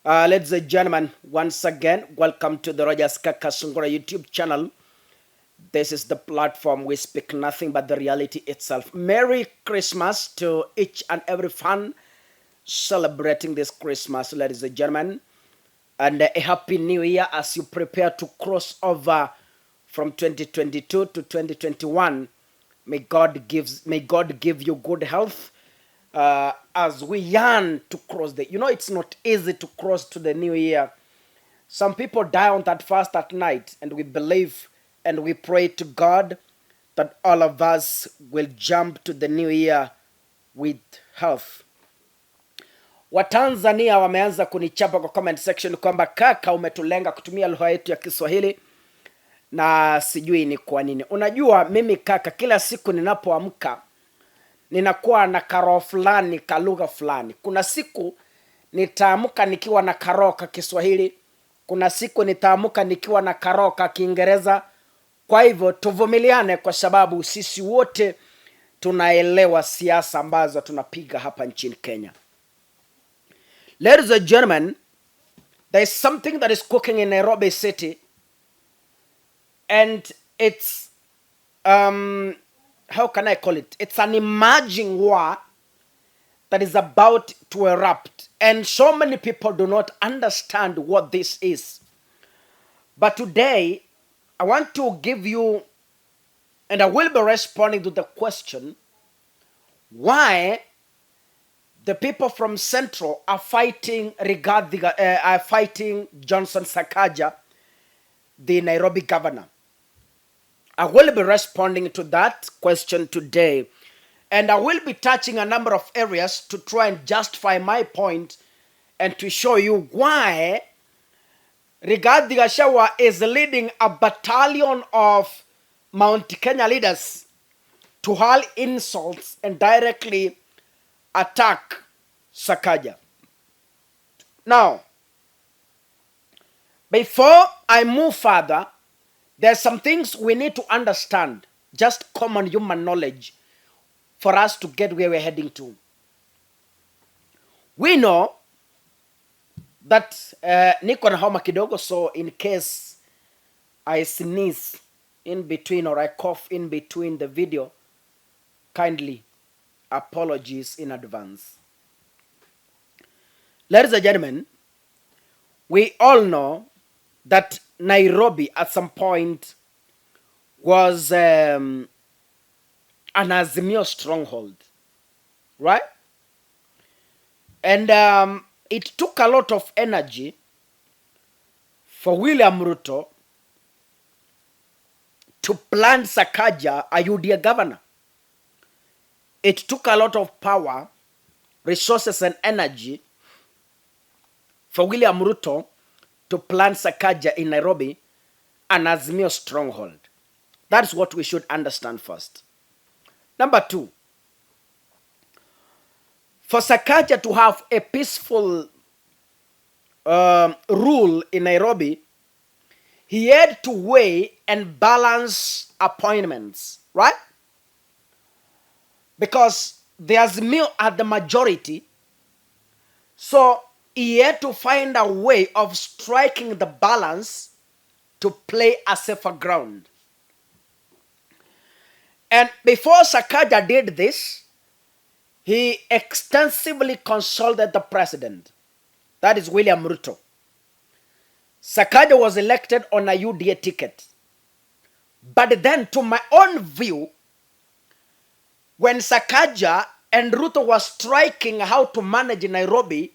Ladies and gentlemen, once again, welcome to the Kakasungura YouTube channel. This is the platform we speak nothing but the reality itself. Merry Christmas to each and every fan celebrating this Christmas, ladies and gentlemen. And a happy new year as you prepare to cross over from 2022 to 2021. May God give you good health as we yearn to cross it's not easy to cross to the new year. Some people die on that fast at night, and we believe and we pray to God that all of us will jump to the new year with health. Watanzania wameanza kunichapa kwa comment section kwamba kaka, umetulenga kutumia lugha yetu ya Kiswahili na sijui ni kwa nini. Unajua mimi kaka, kila siku ninapoamka ninakuwa na karo fulani ka lugha fulani. Kuna siku nitaamka nikiwa na karo ka Kiswahili, kuna siku nitaamka nikiwa na karo ka Kiingereza. Kwa hivyo tuvumiliane, kwa sababu sisi wote tunaelewa siasa ambazo tunapiga hapa nchini Kenya. Ladies and gentlemen, there is something that is cooking in Nairobi City, and it's how can I call it? It's an emerging war that is about to erupt. And so many people do not understand what this is. But today, I want to give you, and I will be responding to the question, why the people from Central are fighting Johnson Sakaja, the Nairobi governor. I will be responding to that question today, and I will be touching a number of areas to try and justify my point and to show you why Rigathi Gachagua is leading a battalion of Mount Kenya leaders to hurl insults and directly attack Sakaja. Now, before I move further, there's some things we need to understand, just common human knowledge, for us to get where we're heading to. We know that niko na homa kidogo, so in case I sneeze in between or I cough in between the video, kindly apologies in advance. Ladies and gentlemen, we all know that Nairobi at some point was an Azimio stronghold, right? And it took a lot of energy for William Ruto to plant Sakaja a UDA governor. It took a lot of power, resources, and energy for William Ruto to plant Sakaja in Nairobi, an Azimio stronghold. That's what we should understand first. Number two, for Sakaja to have a peaceful rule in Nairobi, he had to weigh and balance appointments, right? Because the Azimio had the majority, so he had to find a way of striking the balance to play a safer ground. And before Sakaja did this, he extensively consulted the president. That is William Ruto. Sakaja was elected on a UDA ticket. But then, to my own view, when Sakaja and Ruto was striking how to manage Nairobi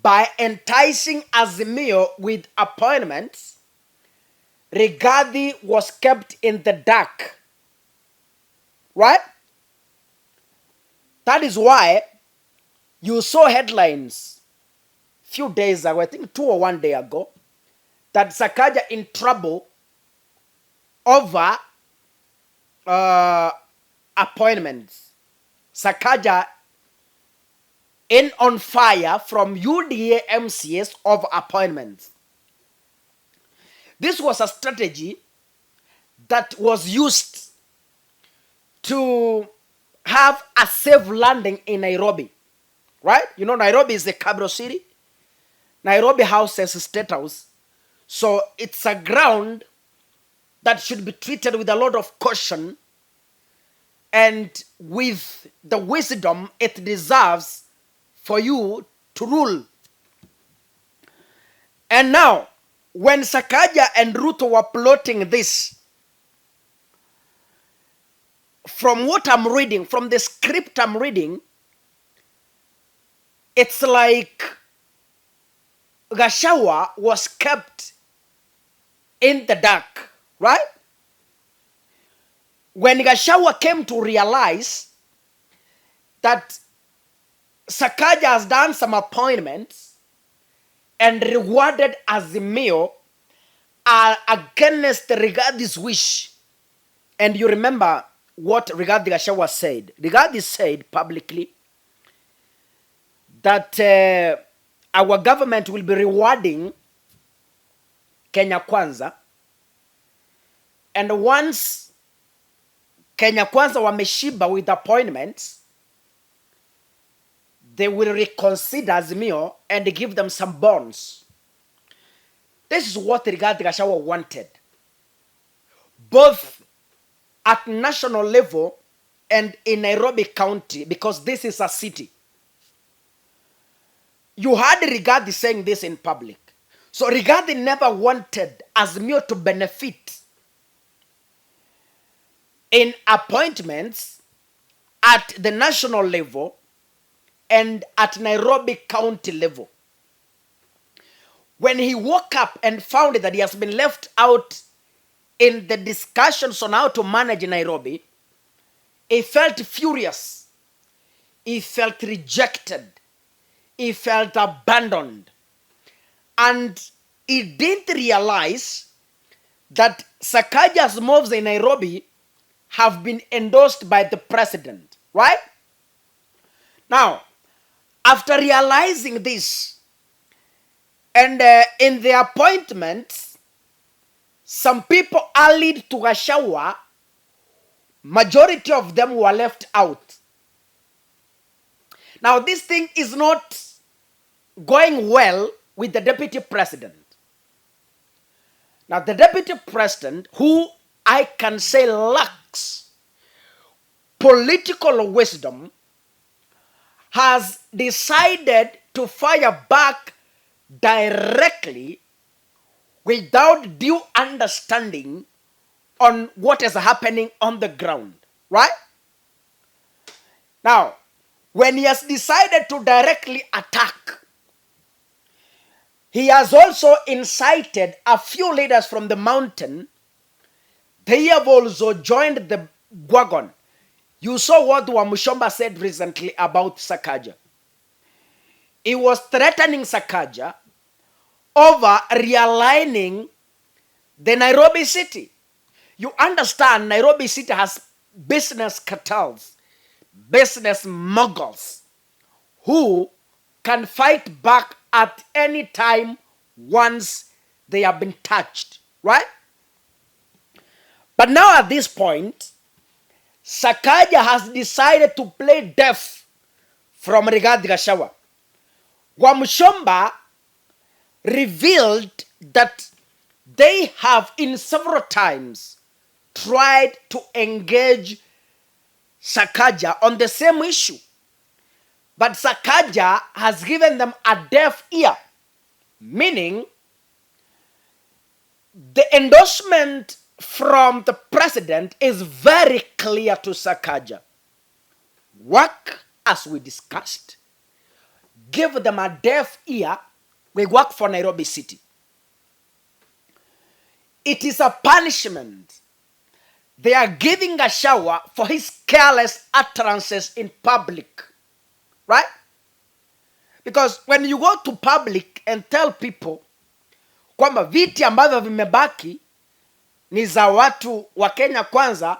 by enticing Azimio with appointments, Rigathi was kept in the dark. Right? That is why you saw headlines few days ago, I think 2 or 1 day ago, that Sakaja in trouble over appointments. Sakaja in on fire from UDA MCS of appointments. This was a strategy that was used to have a safe landing in Nairobi, right? You know, Nairobi is the capital city. Nairobi House as a state house. So it's a ground that should be treated with a lot of caution and with the wisdom it deserves for you to rule. And now, when Sakaja and Ruto were plotting this, from what I'm reading, from the script I'm reading, it's like Gachagua was kept in the dark, right? When Gachagua came to realize that Sakaja has done some appointments and rewarded Azimio against Rigath's wish. And you remember what Rigathi Gachagua said. Rigathi said publicly that our government will be rewarding Kenya Kwanza, and once Kenya Kwanza wameshiba with appointments, they will reconsider Azimio and give them some bonds. This is what Rigathi Gachagua wanted, both at national level and in Nairobi County, because this is a city. You heard Rigathi saying this in public. So Rigathi never wanted Azimio to benefit in appointments at the national level and at Nairobi County level. When he woke up and found that he has been left out in the discussions on how to manage Nairobi, he felt furious. He felt rejected. He felt abandoned. And he didn't realize that Sakaja's moves in Nairobi have been endorsed by the president, right? Now, after realizing this, and in the appointments, some people allied to Gachagua, majority of them were left out. Now, this thing is not going well with the deputy president. Now, the deputy president, who I can say lacks political wisdom, has decided to fire back directly without due understanding on what is happening on the ground, right? Now, when he has decided to directly attack, he has also incited a few leaders from the mountain. They have also joined the wagon. You saw what Wamushomba said recently about Sakaja. He was threatening Sakaja over realigning the Nairobi city. You understand, Nairobi city has business cartels, business moguls who can fight back at any time once they have been touched, right? But now at this point, Sakaja has decided to play deaf from Rigathi Gachagua. Wamushomba revealed that they have in several times tried to engage Sakaja on the same issue. But Sakaja has given them a deaf ear, meaning the endorsement from the president is very clear to Sakaja. Work as we discussed. Give them a deaf ear. We work for Nairobi City. It is a punishment they are giving Gachagua for his careless utterances in public. Right? Because when you go to public and tell people kwamba viti ambavyo vimebaki ni za watu wa Kenya Kwanza,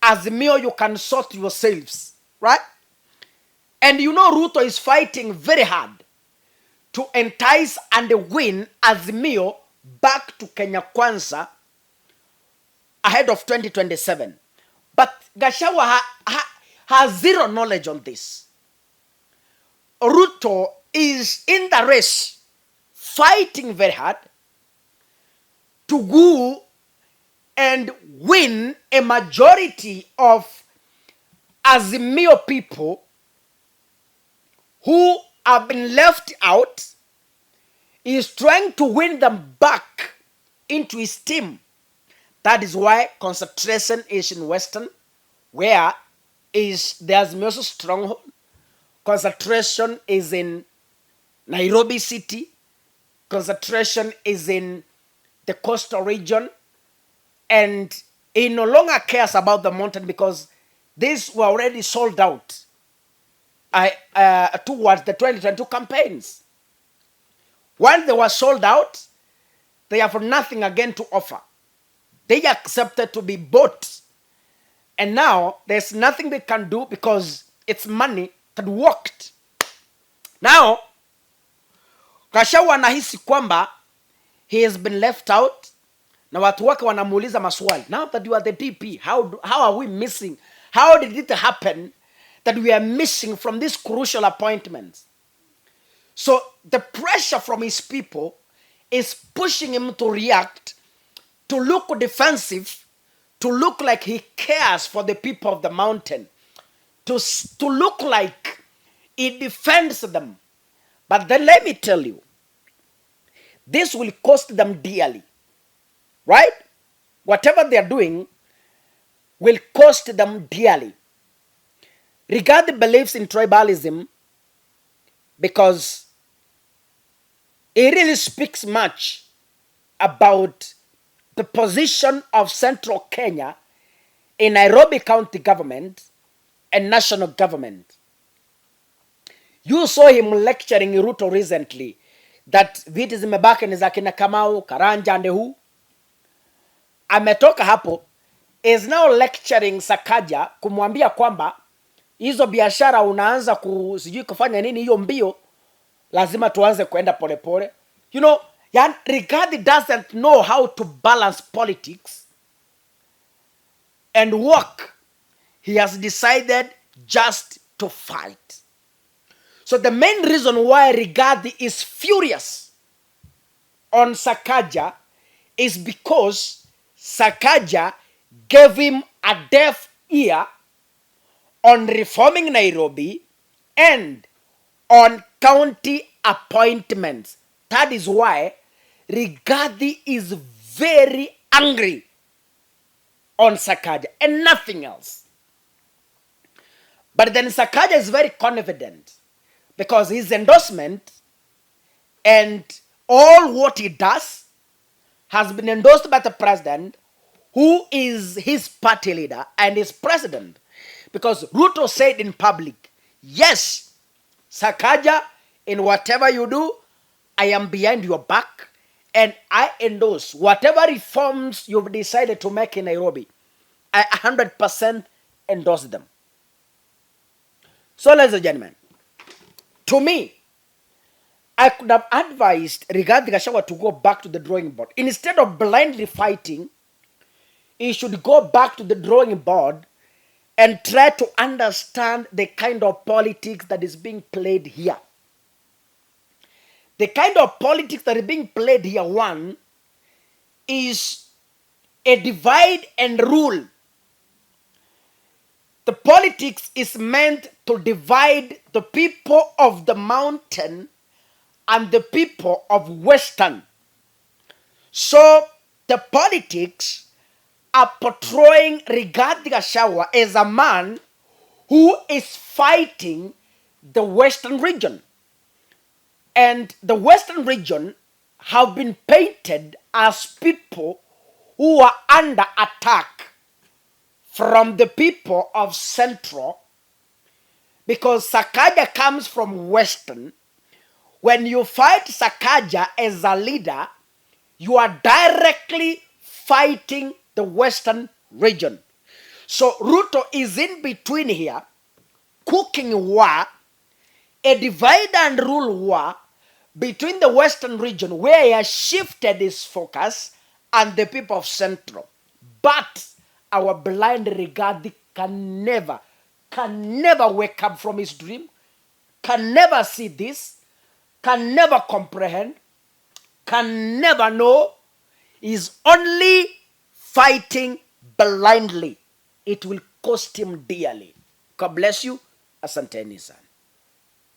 Azimio, you can sort yourselves. Right? And you know Ruto is fighting very hard to entice and win Azimio back to Kenya Kwanza ahead of 2027. But Gachagua has zero knowledge on this. Ruto is in the race fighting very hard to go and win a majority of Azimio people who have been left out. He is trying to win them back into his team. That is why concentration is in Western, where is the Azimio stronghold. Concentration is in Nairobi City. Concentration is in the coastal region. And he no longer cares about the mountain because these were already sold out towards the 2022 campaigns. Once they were sold out, they have nothing again to offer. They accepted to be bought. And now there's nothing they can do because it's money that worked. Now, Gachagua anahisi kwamba he has been left out. Na watu wake wanamuuliza maswali. Now that you are the DP, how are we missing? How did it happen that we are missing from these crucial appointments? So the pressure from his people is pushing him to react, to look defensive, to look like he cares for the people of the mountain, to look like he defends them. But then let me tell you, this will cost them dearly. Right? Whatever they are doing will cost them dearly. Rigathi believes in tribalism because it really speaks much about the position of central Kenya in Nairobi County government and national government. You saw him lecturing Ruto recently that vitu zimebaki ni za kina Kamau, Karanja and who. Ametoka hapo, is now lecturing Sakaja kumwambia kwamba hizo biashara unaanza sijui kufanya nini hiyo mbio, lazima tuanze kwenda polepole. You know, Rigathi doesn't know how to balance politics and work. He has decided just to fight. So the main reason why Rigathi is furious on Sakaja is because Sakaja gave him a deaf ear on reforming Nairobi and on county appointments. That is why Rigathi is very angry on Sakaja and nothing else. But then Sakaja is very confident because his endorsement and all what he does has been endorsed by the president, who is his party leader and his president. Because Ruto said in public, yes, Sakaja, in whatever you do, I am behind your back and I endorse whatever reforms you've decided to make in Nairobi. I 100% endorse them. So, ladies and gentlemen, to me, I could have advised Rigathi Gachagua to go back to the drawing board. Instead of blindly fighting, he should go back to the drawing board and try to understand the kind of politics that is being played here. The kind of politics that is being played here, one, is a divide and rule. The politics is meant to divide the people of the mountain and the people of Western. So the politics are portraying Rigathi Gachagua as a man who is fighting the Western region. And the Western region have been painted as people who are under attack from the people of Central, because Sakaja comes from Western. When you fight Sakaja as a leader, you are directly fighting the Western region. So Ruto is in between here, cooking war, a divide and rule war between the Western region, where he has shifted his focus, and the people of Central. But our blind Rigathi can never wake up from his dream, can never see this, can never comprehend can never know, is only fighting blindly. It will cost him dearly. God bless you. Asanteni sana.